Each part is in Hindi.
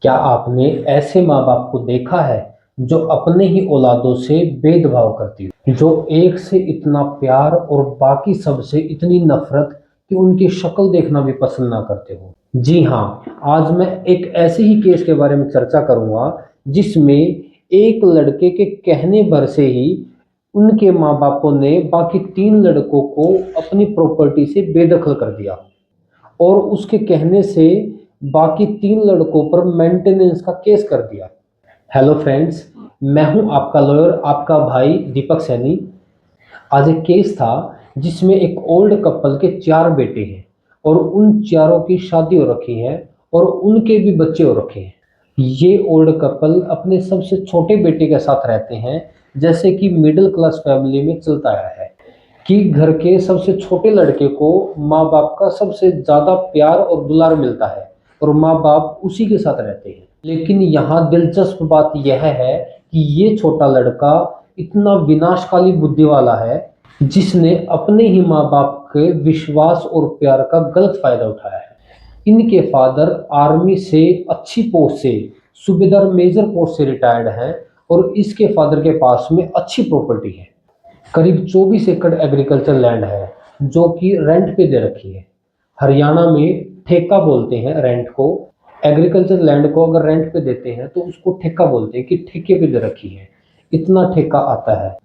क्या आपने ऐसे माँ बाप को देखा है जो अपने ही औलादों से भेदभाव करती हो, जो एक से इतना प्यार और बाकी सब से इतनी नफरत कि उनकी शक्ल देखना भी पसंद ना करते हो? जी हाँ, आज मैं एक ऐसे ही केस के बारे में चर्चा करूंगा जिसमें एक लड़के के कहने भर से ही उनके माँ बापों ने बाकी तीन लड़कों को अपनी प्रॉपर्टी से बेदखल कर दिया और उसके कहने से बाकी तीन लड़कों पर मेंटेनेंस का केस कर दिया। हेलो फ्रेंड्स, मैं हूं आपका लॉयर, आपका भाई दीपक सैनी। आज एक केस था जिसमें एक ओल्ड कपल के चार बेटे हैं और उन चारों की शादी हो रखी है और उनके भी बच्चे हो रखे हैं। ये ओल्ड कपल अपने सबसे छोटे बेटे के साथ रहते हैं, जैसे कि मिडिल क्लास फैमिली में चलता आया है कि घर के सबसे छोटे लड़के को माँ बाप का सबसे ज़्यादा प्यार और दुलार मिलता है और माँ बाप उसी के साथ रहते हैं। लेकिन यहाँ दिलचस्प बात यह है कि ये छोटा लड़का इतना विनाशकाली बुद्धि वाला है जिसने अपने ही माँ बाप के विश्वास और प्यार का गलत फायदा उठाया है। इनके फादर आर्मी से अच्छी पोस्ट से सूबेदार मेजर पोस्ट से रिटायर्ड हैं और इसके फादर के पास में अच्छी प्रॉपर्टी है। करीब 24 एकड़ एग्रीकल्चर लैंड है जो कि रेंट पे दे रखी है। हरियाणा में ठेका बोलते हैं रेंट को। एग्रीकल्चर लैंड को अगर रेंट पे देते हैं तो उसको ठेका बोलते हैं कि ठेके पे दे रखी है। इतना ठेका आता है।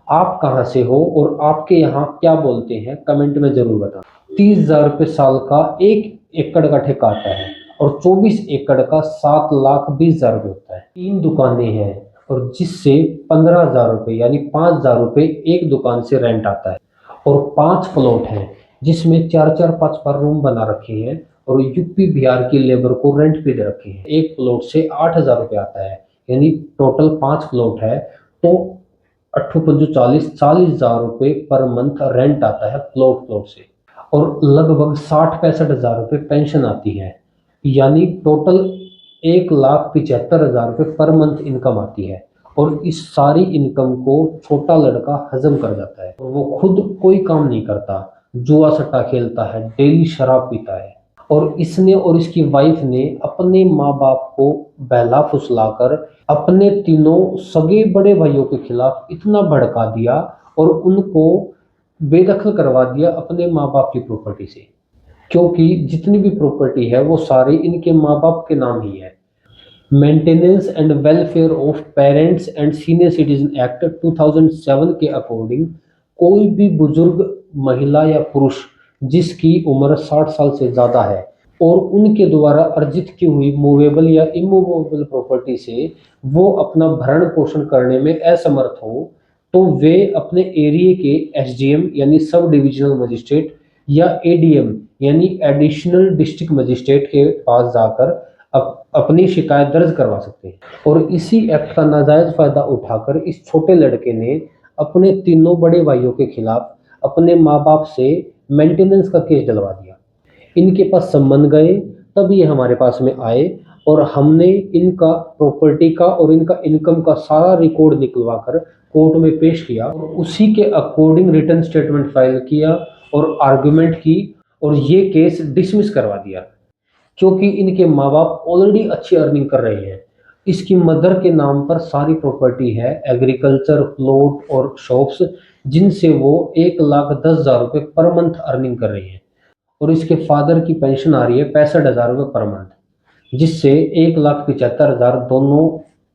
आप कहाँ से हो और आपके यहाँ क्या बोलते हैं, कमेंट में जरूर बताना। 30,000 रुपये साल का 1 एकड़ का ठेका आता है और 24 एकड़ का 7,20,000 रुपये होता है। 3 दुकानें हैं और जिससे 15,000 रुपये यानी 5,000 रुपये एक दुकान से रेंट आता है और 5 प्लॉट हैं जिसमें 4-4 5 रूम बना रखे हैं और यूपी बिहार की लेबर को रेंट पे दे रखे हैं। एक प्लॉट से 8,000 रुपये आता है, यानी टोटल 5 प्लॉट है तो 8×5 40,000 रुपये पर मंथ रेंट आता है प्लॉट प्लॉट से और लगभग 60-65 हज़ार रुपये पेंशन आती है, यानी टोटल 1,75,000 रुपये पर मंथ इनकम आती है। और इस सारी इनकम को छोटा लड़का हजम कर जाता है और वो खुद कोई काम नहीं करता, जुआ सट्टा खेलता है, डेली शराब पीता है। और इसने और इसकी वाइफ ने अपने माँ बाप को बहला फुसलाकर अपने तीनों सगे बड़े भाइयों के खिलाफ इतना भड़का दिया और उनको बेदखल करवा दिया अपने माँ बाप की प्रॉपर्टी से, क्योंकि जितनी भी प्रॉपर्टी है वो सारी इनके माँ बाप के नाम ही है। Maintenance and welfare of parents and senior citizen act 2007 के अकॉर्डिंग कोई भी बुजुर्ग महिला या पुरुष जिसकी उम्र 60 साल से ज़्यादा है और उनके द्वारा अर्जित की हुई मूवेबल या इमूवेबल प्रॉपर्टी से वो अपना भरण पोषण करने में असमर्थ हो तो वे अपने एरिया के एसडीएम यानी सब डिविजनल मजिस्ट्रेट या एडीएम यानी एडिशनल डिस्ट्रिक्ट मजिस्ट्रेट के पास जाकर अपनी शिकायत दर्ज करवा सकते हैं। और इसी एक्ट का नाजायज फायदा उठाकर इस छोटे लड़के ने अपने तीनों बड़े भाइयों के खिलाफ अपने माँ बाप से मेंटेनेंस का केस डलवा दिया। इनके पास संबंध गए, तब ये हमारे पास में आए और हमने इनका प्रॉपर्टी का और इनका इनकम का सारा रिकॉर्ड निकलवा कर कोर्ट में पेश किया और उसी के अकॉर्डिंग रिटर्न स्टेटमेंट फाइल किया और आर्गुमेंट की और ये केस डिसमिस करवा दिया, क्योंकि इनके माँ बाप ऑलरेडी अच्छी अर्निंग कर रहे हैं। इसकी मदर के नाम पर सारी प्रॉपर्टी है, एग्रीकल्चर प्लॉट और शॉप्स, जिनसे वो 1,10,000 रुपये पर मंथ अर्निंग कर रही है और इसके फादर की पेंशन आ रही है 65,000 रुपये पर मंथ, जिससे 1,75,000 दोनों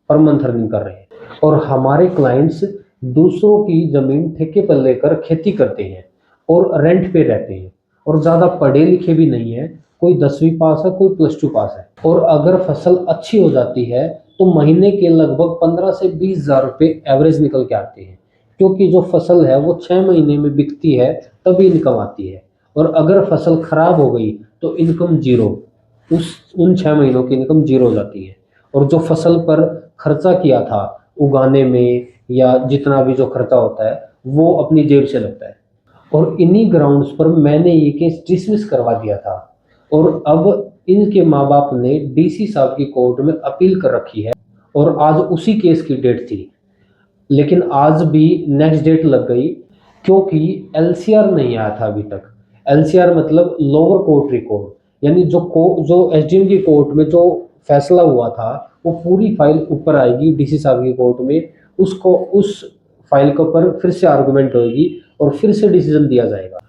पर मंथ अर्निंग कर रहे हैं। और हमारे क्लाइंट्स दूसरों की जमीन ठेके पर लेकर खेती करते हैं और रेंट पे रहते हैं और ज़्यादा पढ़े लिखे भी नहीं है, कोई 10वीं पास है, कोई +2 पास है। और अगर फसल अच्छी हो जाती है तो महीने के लगभग 15 से 20,000 रुपये एवरेज निकल के आते हैं, क्योंकि जो फसल है वो 6 महीने में बिकती है तभी इनकम आती है और अगर फसल खराब हो गई तो इनकम जीरो, उन 6 महीनों की इनकम जीरो हो जाती है। और जो फसल पर खर्चा किया था उगाने में या जितना भी जो खर्चा होता है वो अपनी जेब से लगता है। और इन्हीं ग्राउंड्स पर मैंने ये केस डिसमिस करवा दिया था और अब इनके माँ बाप ने डीसी साहब की कोर्ट में अपील कर रखी है और आज उसी केस की डेट थी, लेकिन आज भी नेक्स्ट डेट लग गई क्योंकि एलसीआर नहीं आया था अभी तक। एलसीआर मतलब लोअर कोर्ट रिकॉर्ड, यानी जो एसडीएम की कोर्ट में जो फैसला हुआ था वो पूरी फाइल ऊपर आएगी डीसी साहब की कोर्ट में, उसको उस फाइल के ऊपर फिर से आर्गुमेंट होगी और फिर से डिसीजन दिया जाएगा।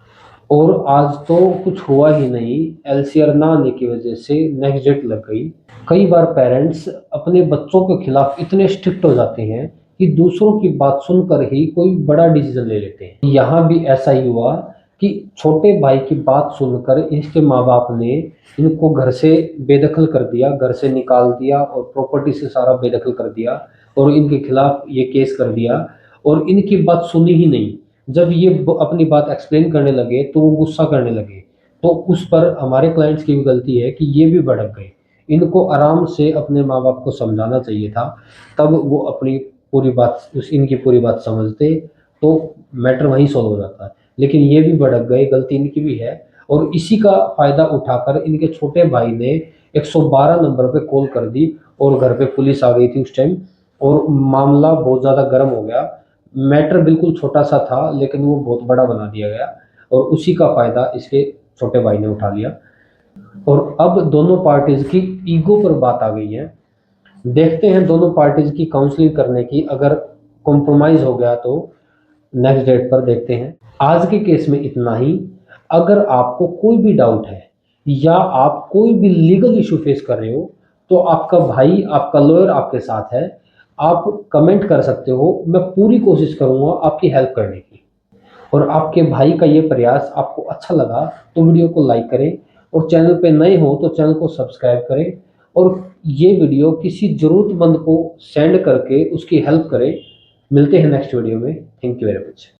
और आज तो कुछ हुआ ही नहीं, एलसीआर ना आने की वजह से नेक्स्ट डेट लग गई। कई बार पेरेंट्स अपने बच्चों के खिलाफ इतने स्ट्रिक्ट हो जाते हैं कि दूसरों की बात सुनकर ही कोई बड़ा डिसीजन ले लेते हैं। यहाँ भी ऐसा ही हुआ कि छोटे भाई की बात सुनकर इसके माँ बाप ने इनको घर से बेदखल कर दिया, घर से निकाल दिया और प्रॉपर्टी से सारा बेदखल कर दिया और इनके खिलाफ ये केस कर दिया और इनकी बात सुनी ही नहीं। जब ये अपनी बात एक्सप्लेन करने लगे तो वो गुस्सा करने लगे, तो उस पर हमारे क्लाइंट्स की भी गलती है कि ये भी भड़क गए। इनको आराम से अपने माँ बाप को समझाना चाहिए था, तब वो अपनी पूरी बात इनकी पूरी बात समझते तो मैटर वहीं सॉल्व हो जाता। लेकिन ये भी भड़क गए, गलती इनकी भी है। और इसी का फायदा उठाकर इनके छोटे भाई ने 112 नंबर पे कॉल कर दी और घर पे पुलिस आ गई थी उस टाइम और मामला बहुत ज़्यादा गर्म हो गया। मैटर बिल्कुल छोटा सा था लेकिन वो बहुत बड़ा बना दिया गया और उसी का फायदा इसके छोटे भाई ने उठा लिया। और अब दोनों पार्टीज की ईगो पर बात आ गई है। देखते हैं दोनों पार्टीज की काउंसलिंग करने की, अगर कॉम्प्रोमाइज हो गया तो नेक्स्ट डेट पर देखते हैं। आज के केस में इतना ही। अगर आपको कोई भी डाउट है या आप कोई भी लीगल इशू फेस कर रहे हो तो आपका भाई, आपका लॉयर आपके साथ है। आप कमेंट कर सकते हो, मैं पूरी कोशिश करूंगा आपकी हेल्प करने की। और आपके भाई का ये प्रयास आपको अच्छा लगा तो वीडियो को लाइक करें और चैनल पे नए हो तो चैनल को सब्सक्राइब करें और ये वीडियो किसी ज़रूरतमंद को सेंड करके उसकी हेल्प करें। मिलते हैं नेक्स्ट वीडियो में। Thank you very much.